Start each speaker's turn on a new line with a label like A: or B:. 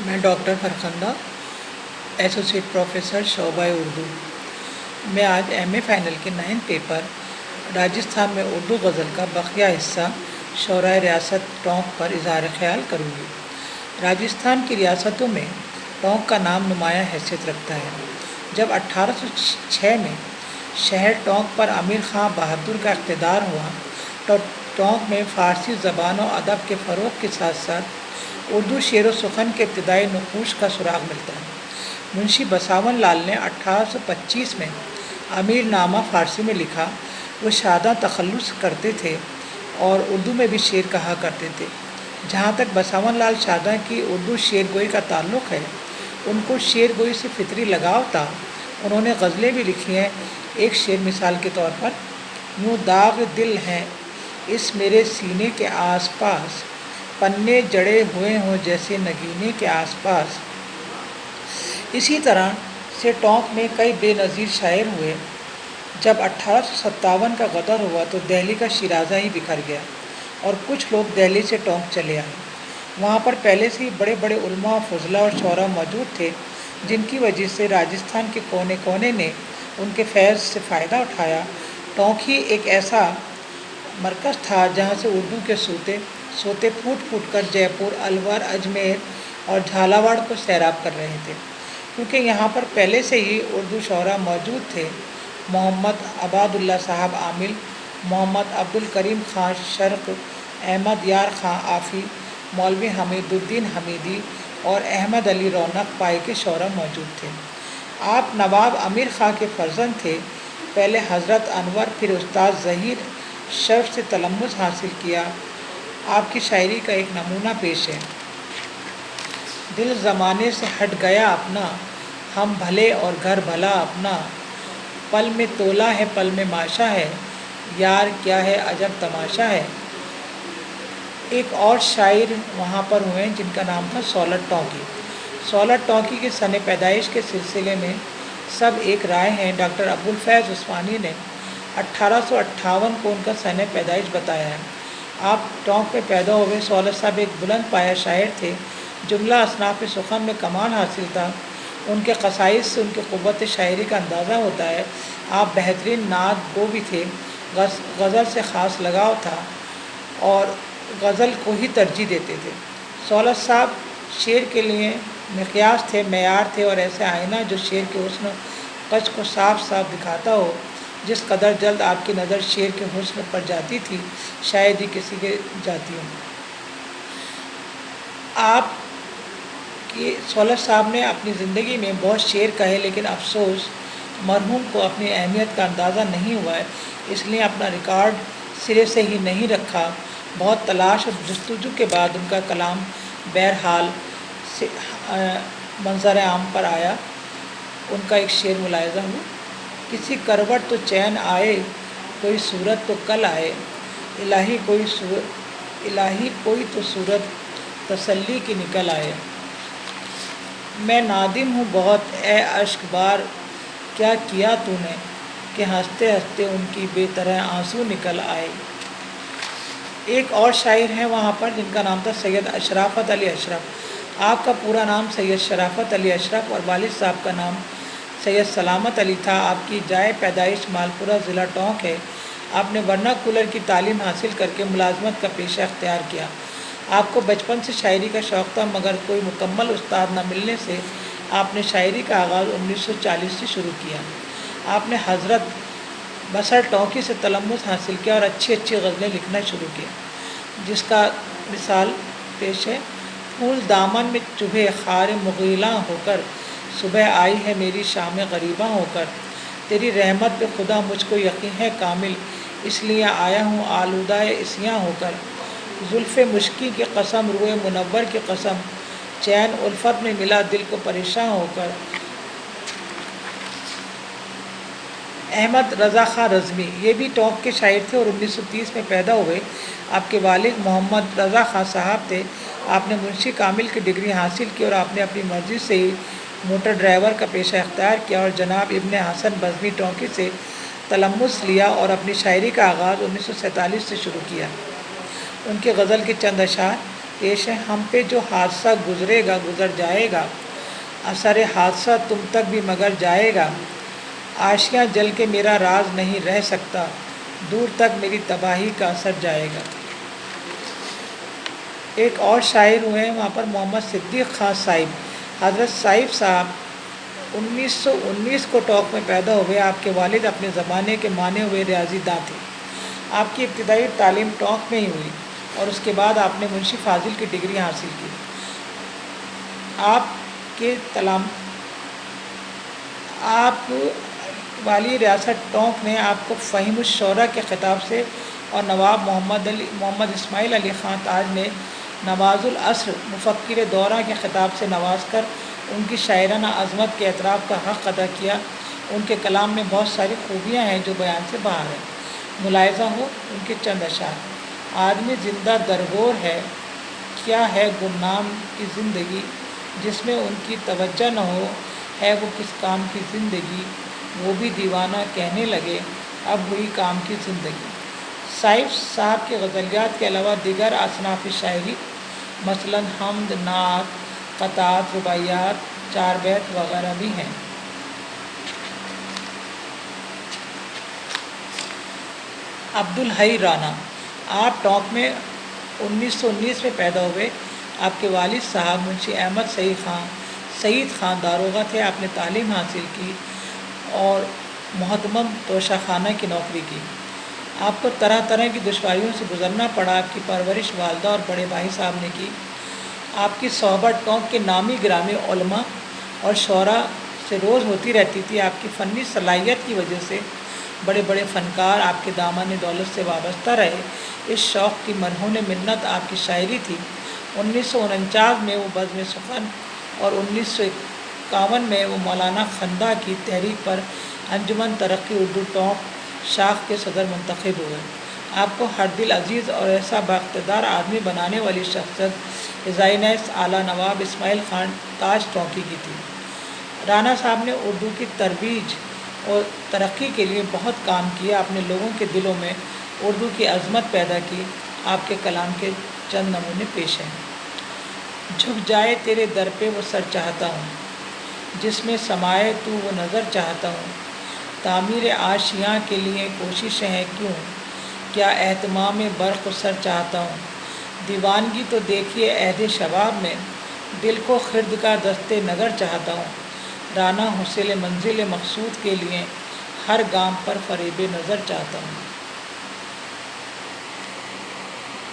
A: میں doctor Farkhanda associate professor شعبہ اردو۔ میں آج ایم اے فائنل کے 9 پیپر راجستھان میں اردو غزل کا بقیہ حصہ شعراء ریاست ٹونک پر اظہار خیال کروں گی۔ راجستھان کی ریاستوں میں ٹونک کا نام نمایاں حیثیت رکھتا ہے۔ جب 1806 میں شہر ٹونک پر امیر خان بہادر کا اقتدار ہوا تو ٹونک میں فارسی زبان و ادب کے فروغ کے ساتھ ساتھ اردو شعر و سخن کے ابتدائی نقوش کا سراغ ملتا ہے۔ منشی بساون لال نے 1825 میں امیر نامہ فارسی میں لکھا۔ وہ شاداں تخلص کرتے تھے اور اردو میں بھی شعر کہا کرتے تھے۔ جہاں تک بساون لال شاداں کی اردو شعر گوئی کا تعلق ہے، ان کو شعر گوئی سے فطری لگاؤ تھا۔ انہوں نے غزلیں بھی لکھی ہیں۔ ایک شعر مثال کے طور پر: یوں داغ دل ہیں اس میرے سینے کے آس پاس، پنے جڑے ہوئے ہوں جیسے نگینے کے آس پاس۔ اسی طرح سے ٹونک میں کئی بے نظیر شاعر ہوئے۔ جب 1857 کا غدر ہوا تو دہلی کا شیرازہ ہی بکھر گیا اور کچھ لوگ دہلی سے ٹونک چلے آئے۔ وہاں پر پہلے سے ہی بڑے بڑے علماء، فضلاء اور شعراء موجود تھے، جن کی وجہ سے راجستھان کے کونے کونے نے ان کے فیض سے فائدہ اٹھایا۔ ٹونک ہی ایک ایسا مرکز تھا جہاں سے اردو کے سوتے پھوٹ پھوٹ کر جے پور، الور، اجمیر اور جھالاواڑ کو سیراب کر رہے تھے، کیونکہ یہاں پر پہلے سے ہی اردو شعراء موجود تھے۔ محمد عباد اللہ صاحب عامل، محمد عبد الکریم خان شرق، احمد یار خان آفی، مولوی حمید الدین حمیدی اور احمد علی رونق پائی کے شعراء موجود تھے۔ آپ نواب امیر خان کے فرزند تھے۔ پہلے حضرت انور، پھر استاد ظہیر شرف سے تلمذ حاصل کیا۔ آپ کی شاعری کا ایک نمونہ پیش ہے: دل زمانے سے ہٹ گیا اپنا، ہم بھلے اور گھر بھلا اپنا، پل میں تولا ہے پل میں ماشا ہے، یار کیا ہے عجب تماشا ہے۔ ایک اور شاعر وہاں پر ہوئے جن کا نام تھا سولٹ ٹونکی۔ سولٹ ٹونکی کے سن پیدائش کے سلسلے میں سب ایک رائے ہیں۔ ڈاکٹر ابوالفیض عثمانی نے 1858 کو ان کا سن پیدائش بتایا ہے۔ آپ ٹونک میں پیدا ہوئے۔ سولٹ صاحب ایک بلند پایہ شاعر تھے۔ جملہ اصناف سخن میں کمال حاصل تھا۔ ان کے قصائد سے ان کی قوت شاعری کا اندازہ ہوتا ہے۔ آپ بہترین نعت گو بھی تھے۔ غزل سے خاص لگاؤ تھا اور غزل کو ہی ترجیح دیتے تھے۔ سولٹ صاحب شعر کے لیے مقیاس تھے، معیار تھے اور ایسے آئینہ جو شعر کے حسن قد کو صاف صاف دکھاتا ہو۔ جس قدر جلد آپ کی نظر شعر کے حسن پر جاتی تھی، شاید ہی کسی کے جاتی ہوں۔ آپ کی سولٹ صاحب نے اپنی زندگی میں بہت شعر کہے، لیکن افسوس مرحوم کو اپنی اہمیت کا اندازہ نہیں ہوا ہے، اس لیے اپنا ریکارڈ سرے سے ہی نہیں رکھا۔ بہت تلاش اور جستجو کے بعد ان کا کلام بہرحال منظر عام پر آیا۔ ان کا ایک شعر ملاحظہ ہو: کسی کروٹ تو چین آئے، کوئی صورت تو کل آئے، الہی کوئی تو صورت تسلی کی نکل آئے۔ میں نادم ہوں بہت اے اشک بار، کیا کیا تو نے کہ ہنستے ہنستے ان کی بے طرح آنسو نکل آئے۔ ایک اور شاعر ہیں وہاں پر جن کا نام تھا سید شرافت علی اشرف۔ آپ کا پورا نام سید شرافت علی اشرف اور والد صاحب کا نام سید سلامت علی تھا۔ آپ کی جائے پیدائش مالپورہ، ضلع ٹونک ہے۔ آپ نے ورناکولر کی تعلیم حاصل کر کے ملازمت کا پیشہ اختیار کیا۔ آپ کو بچپن سے شاعری کا شوق تھا، مگر کوئی مکمل استاد نہ ملنے سے آپ نے شاعری کا آغاز 1940 سے شروع کیا۔ آپ نے حضرت بسر ٹونکی سے تلمذ حاصل کیا اور اچھی غزلیں لکھنا شروع کیا، جس کا مثال پیش ہے: پھول دامن میں چبھے خار مغیلاں ہو کر، صبح آئی ہے میری شام غریباں ہو کر، تیری رحمت پہ خدا مجھ کو یقین ہے کامل، اس لیے آیا ہوں آلودہ عصیاں ہو کر، زلف مشکی کی قسم، روئے منور کی قسم، چین الفت میں ملا دل کو پریشاں ہو کر۔ احمد رضا خان رزمی یہ بھی ٹونک کے شاعر تھے اور 1930 میں پیدا ہوئے۔ آپ کے والد محمد رضا خان صاحب تھے۔ آپ نے منشی کامل کی ڈگری حاصل کی اور آپ نے اپنی مرضی سے ہی موٹر ڈرائیور کا پیشہ اختیار کیا اور جناب ابن حسن بزمی ٹونکی سے تلمذ لیا اور اپنی شاعری کا آغاز 1947 سے شروع کیا۔ ان کی غزل کے چند اشعار: پیش ہے۔ ہم پہ جو حادثہ گزرے گا گزر جائے گا، اثر حادثہ تم تک بھی مگر جائے گا۔ آشیاں جل کے میرا راز نہیں رہ سکتا، دور تک میری تباہی کا اثر جائے گا۔ ایک اور شاعر ہوئے ہیں وہاں پر محمد صدیق خان صاحب۔ حضرت صاحب صاحب 1919 کو ٹوک میں پیدا ہوئے۔ آپ کے والد اپنے زمانے کے مانے ہوئے ریاضی داں تھے۔ آپ کی ابتدائی تعلیم ٹوک میں ہی ہوئی اور اس کے بعد آپ نے منشی فاضل کی ڈگری حاصل کی۔ آپ والی ریاست ٹونک نے آپ کو فہیم الشعراء کے خطاب سے اور نواب محمد اسماعیل علی خان تاج نے نواز العصر مفکر دورہ کے خطاب سے نواز کر ان کی شاعرانہ عظمت کے اعتراف کا حق ادا کیا۔ ان کے کلام میں بہت ساری خوبیاں ہیں جو بیان سے باہر ہیں۔ ملاحظہ ہو ان کے چند اشعار: آدمی زندہ درگور ہے، کیا ہے گمنام کی زندگی، جس میں ان کی توجہ نہ ہو، ہے وہ کس کام کی زندگی، وہ بھی دیوانہ کہنے لگے اب ہوئی کام کی زندگی۔ صاحب صاحب کے غزلیات کے علاوہ دیگر اصناف شاعری مثلاً حمد، نعت، قطعات، رباعیات، چار بیت وغیرہ بھی ہیں۔ عبدالحی رانا، آپ ٹونک میں 1919 میں پیدا ہوئے۔ آپ کے والد صاحب منشی احمد سعید خان داروغہ تھے۔ آپ نے تعلیم حاصل کی اور محتمم توشہ خانہ کی نوکری کی۔ آپ کو طرح طرح کی دشواریوں سے گزرنا پڑا۔ آپ کی پرورش والدہ اور بڑے بھائی صاحب نے کی۔ آپ کی صحبت ٹونک کے نامی گرامی علماء اور شعراء سے روز ہوتی رہتی تھی۔ آپ کی فنی صلاحیت کی وجہ سے بڑے بڑے فنکار آپ کے دامن دولت سے وابستہ رہے۔ اس شوق کی مرہون منت آپ کی شاعری تھی۔ 1949 میں وہ بزم سخن اور 1951 میں وہ مولانا خندہ کی تحریک پر انجمن ترقی اردو ٹونک شاخ کے صدر منتخب ہوئے۔ آپ کو ہر دل عزیز اور ایسا بااقتدار آدمی بنانے والی شخصیت رضائے نیس اعلیٰ نواب اسماعیل خان تاج ٹونکی کی تھی۔ رانا صاحب نے اردو کی ترویج اور ترقی کے لیے بہت کام کیا۔ اپنے لوگوں کے دلوں میں اردو کی عظمت پیدا کی۔ آپ کے کلام کے چند نمونے پیش ہیں: جھک جائے تیرے در پہ وہ سر چاہتا ہوں، جس میں سمائے تو وہ نظر چاہتا ہوں، تعمیر آشیاں کے لیے کوششیں ہیں کیوں، کیا اہتمام برق و سر چاہتا ہوں، دیوانگی تو دیکھیے عہد شباب میں، دل کو خرد کا دست نگر چاہتا ہوں، رانا حاصل منزل مقصود کے لیے ہر گام پر فریب نظر چاہتا ہوں۔